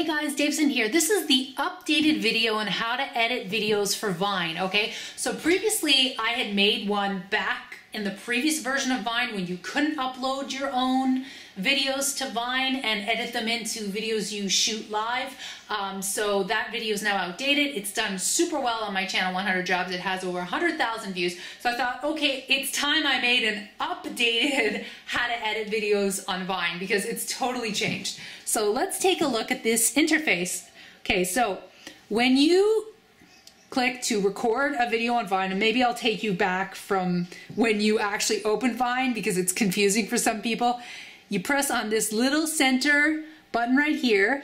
Hey guys, Davison here. This is the updated video on how to edit videos for Vine, okay? So previously I had made one back in the previous version of Vine when you couldn't upload your own videos to Vine and edit them into videos you shoot live. So that video is now outdated. It's done super well on my channel, 100 Jobs. It has over 100,000 views. So I thought, okay, it's time I made an updated how to edit videos on Vine because it's totally changed. So let's take a look at this interface. Okay, so when you click to record a video on Vine, and maybe I'll take you back from when you actually open Vine because it's confusing for some people. You press on this little center button right here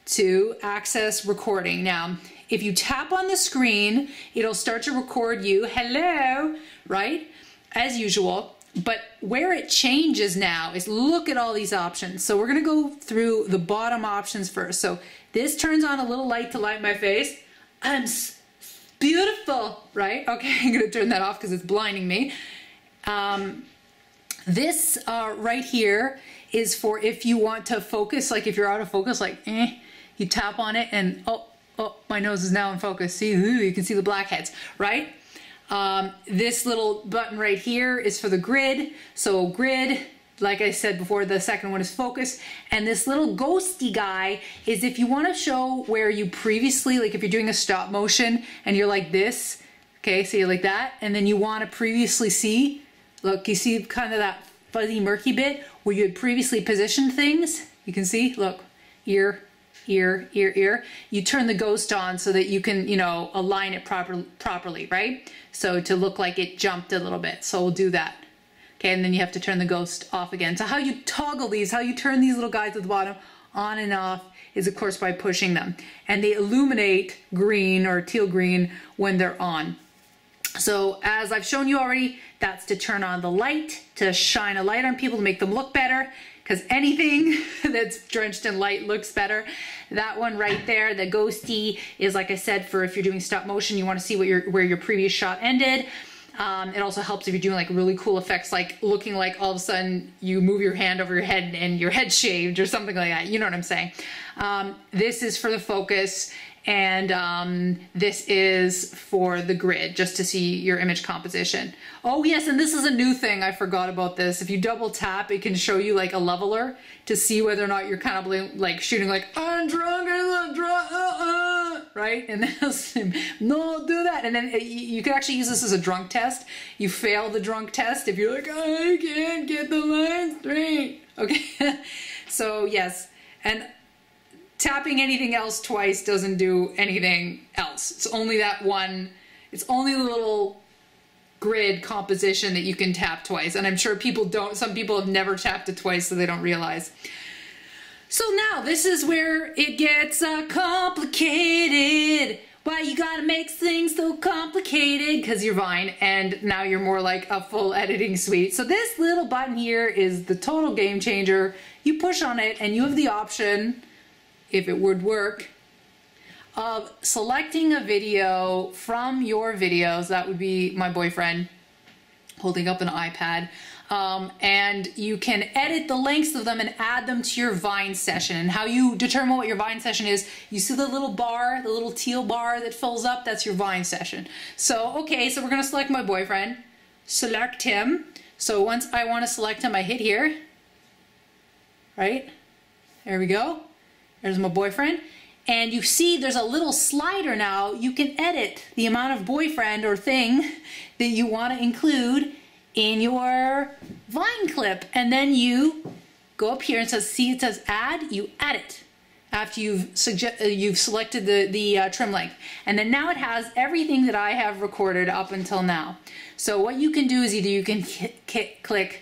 to access recording. Now, if you tap on the screen, it'll start to record you. Hello, right? As usual. But where it changes now is look at all these options. So we're gonna go through the bottom options first. So this turns on a little light to light my face. I'm beautiful, right? Okay, I'm gonna turn that off because it's blinding me. This right here is for if you want to focus, like if you're out of focus, like you tap on it and oh, my nose is now in focus. See, you can see the blackheads, right? This little button right here is for the grid. So grid, like I said before, the second one is focus. And this little ghosty guy is if you want to show where you previously, like if you're doing a stop motion and you're like this, okay, so you're like that, and then you want to previously see, look, you see kind of that fuzzy murky bit where you had previously positioned things. You can see, look, ear, ear, ear, ear. You turn the ghost on so that you can, you know, align it properly, right? So to look like it jumped a little bit. So we'll do that. Okay, and then you have to turn the ghost off again. So how you toggle these, how you turn these little guys at the bottom on and off is of course by pushing them. And they illuminate green or teal green when they're on. So as I've shown you already, that's to turn on the light, to shine a light on people, to make them look better, because anything that's drenched in light looks better. That one right there, the ghosty, is like I said, for if you're doing stop motion, you want to see what where your previous shot ended. It also helps if you're doing like really cool effects, like looking like all of a sudden you move your hand over your head and your head's shaved or something like that. You know what I'm saying? This is for the focus. And this is for the grid, just to see your image composition. Oh yes, and this is a new thing, I forgot about this. If you double tap, it can show you like a leveler to see whether or not you're kind of like shooting like, I'm drunk, right? And then, no, do that. And then you can actually use this as a drunk test. You fail the drunk test if you're like, I can't get the line straight. Okay, so yes, and tapping anything else twice doesn't do anything else. It's only that one, it's only the little grid composition that you can tap twice. And I'm sure people don't, some people have never tapped it twice so they don't realize. So now this is where it gets complicated. Why you gotta make things so complicated? Because you're Vine and now you're more like a full editing suite. So this little button here is the total game changer. You push on it and you have the option, if it would work, of selecting a video from your videos. That would be my boyfriend holding up an iPad. And you can edit the lengths of them and add them to your Vine session. And how you determine what your Vine session is, you see the little bar, the little teal bar that fills up, that's your Vine session. So, okay, so we're gonna select my boyfriend, select him. So once I wanna select him, I hit here, right? There we go. There's my boyfriend. And you see there's a little slider now. You can edit the amount of boyfriend or thing that you want to include in your Vine clip. And then you go up here and see it says add, you add it after you've selected the trim length. And then now it has everything that I have recorded up until now. So what you can do is either you can click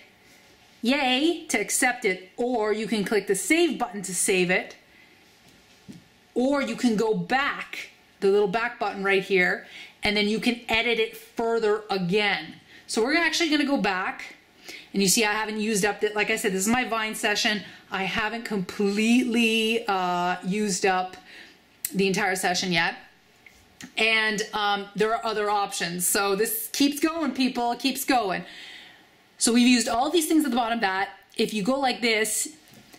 yay to accept it, or you can click the save button to save it. Or you can go back, the little back button right here, and then you can edit it further again. So we're actually gonna go back, and you see I haven't used up, like I said, this is my Vine session. I haven't completely used up the entire session yet. And there are other options. So this keeps going, people, it keeps going. So we've used all these things at the bottom that if you go like this,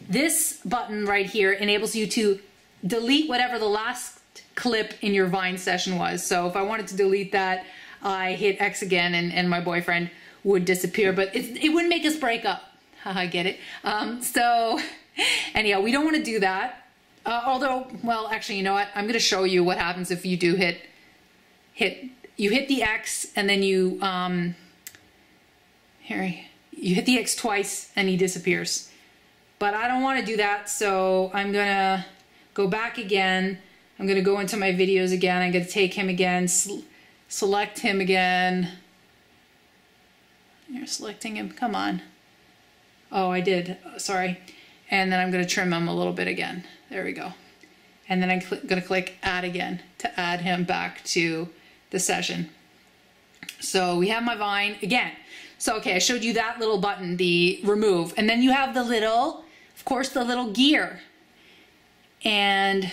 this button right here enables you to delete whatever the last clip in your Vine session was. So if I wanted to delete that, I hit X again and my boyfriend would disappear, but it wouldn't make us break up. I get it. So anyhow, we don't want to do that. Although, well, actually, you know what? I'm going to show you what happens if you do hit the X and then you hit the X twice and he disappears. But I don't want to do that, so I'm going to go back again. I'm going to go into my videos again. I'm going to take him again, select him again. You're selecting him. Come on. Oh, I did. Sorry. And then I'm going to trim him a little bit again. There we go. And then I'm going to click add again to add him back to the session. So we have my Vine again. So, okay, I showed you that little button, the remove. And then you have the little, of course, the little gear. And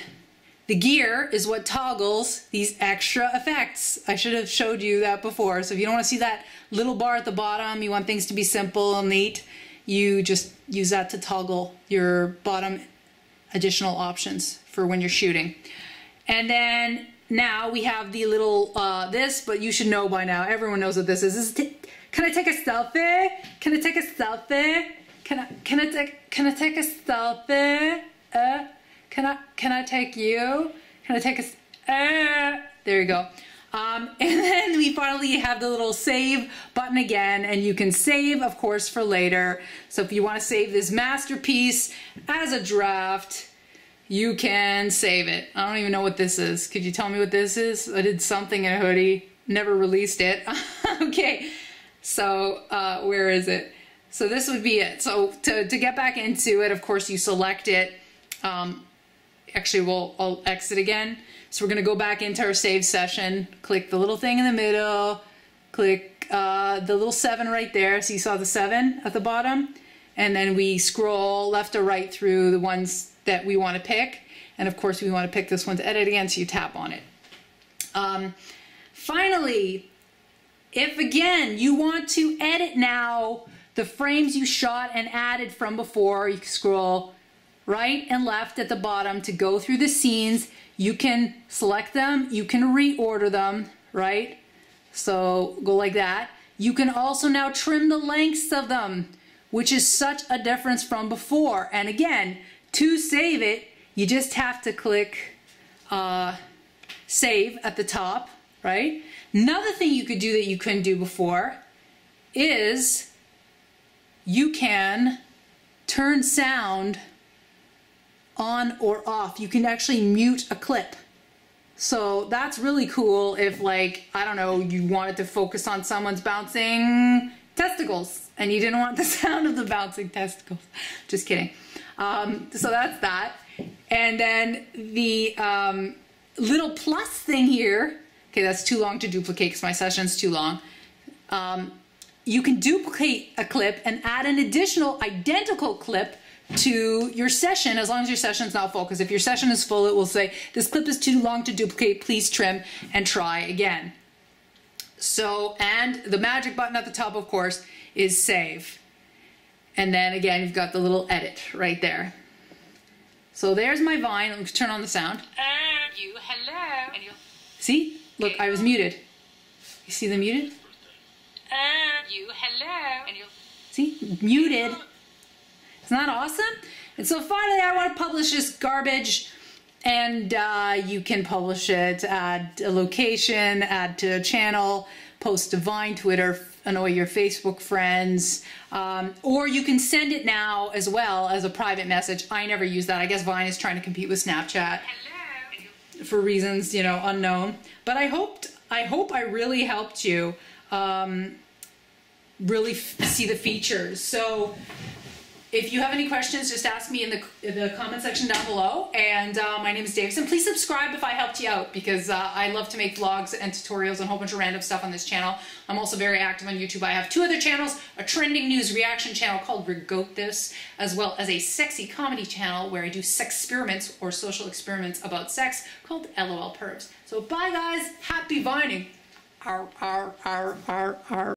the gear is what toggles these extra effects. I should have showed you that before. So if you don't want to see that little bar at the bottom, you want things to be simple and neat, you just use that to toggle your bottom additional options for when you're shooting. And then now we have the little this, but you should know by now. Everyone knows what this is. Can I take a selfie? Can I take a selfie? Can I take a selfie? Can I take you? Can I take a there you go. And then we finally have the little save button again, and you can save, of course, for later. So if you want to save this masterpiece as a draft, you can save it. I don't even know what this is. Could you tell me what this is? I did something in a hoodie, never released it. Okay, so where is it? So this would be it. So to get back into it, of course, you select it. Actually, I'll exit again. So we're going to go back into our save session, click the little thing in the middle, click the little 7 right there. So you saw the 7 at the bottom. And then we scroll left or right through the ones that we want to pick. And of course, we want to pick this one to edit again, so you tap on it. Finally, if again, you want to edit now the frames you shot and added from before, you can scroll right and left at the bottom to go through the scenes. You can select them, you can reorder them, right? So go like that. You can also now trim the lengths of them, which is such a difference from before. And again, to save it, you just have to click save at the top, right? Another thing you could do that you couldn't do before is you can turn sound on or off. You can actually mute a clip. So that's really cool if, like, I don't know, you wanted to focus on someone's bouncing testicles and you didn't want the sound of the bouncing testicles. Just kidding. So that's that. And then the little plus thing here, okay, that's too long to duplicate because my session's too long. You can duplicate a clip and add an additional identical clip to your session as long as your session's not full, because if your session is full, it will say this clip is too long to duplicate, please trim and try again. So, and the magic button at the top, of course, is save. And then again, you've got the little edit right there. So there's my Vine. Let me turn on the sound. You hello. And you see? Look, I was muted. You see the muted? You hello. And you see? Muted. Isn't that awesome? And so finally, I want to publish this garbage, and you can publish it, add a location, add to a channel, post to Vine, Twitter, annoy your Facebook friends, or you can send it now as well as a private message. I never use that. I guess Vine is trying to compete with Snapchat for reasons, you know, unknown. But I hope I really helped you really see the features. So if you have any questions, just ask me in the comment section down below. And my name is Davison. Please subscribe if I helped you out, because I love to make vlogs and tutorials and a whole bunch of random stuff on this channel. I'm also very active on YouTube. I have 2 other channels, a trending news reaction channel called Regoat This, as well as a sexy comedy channel where I do sex experiments or social experiments about sex called LOL Pervs. So bye guys, happy vining. Arr, arr, arr, arr, arr.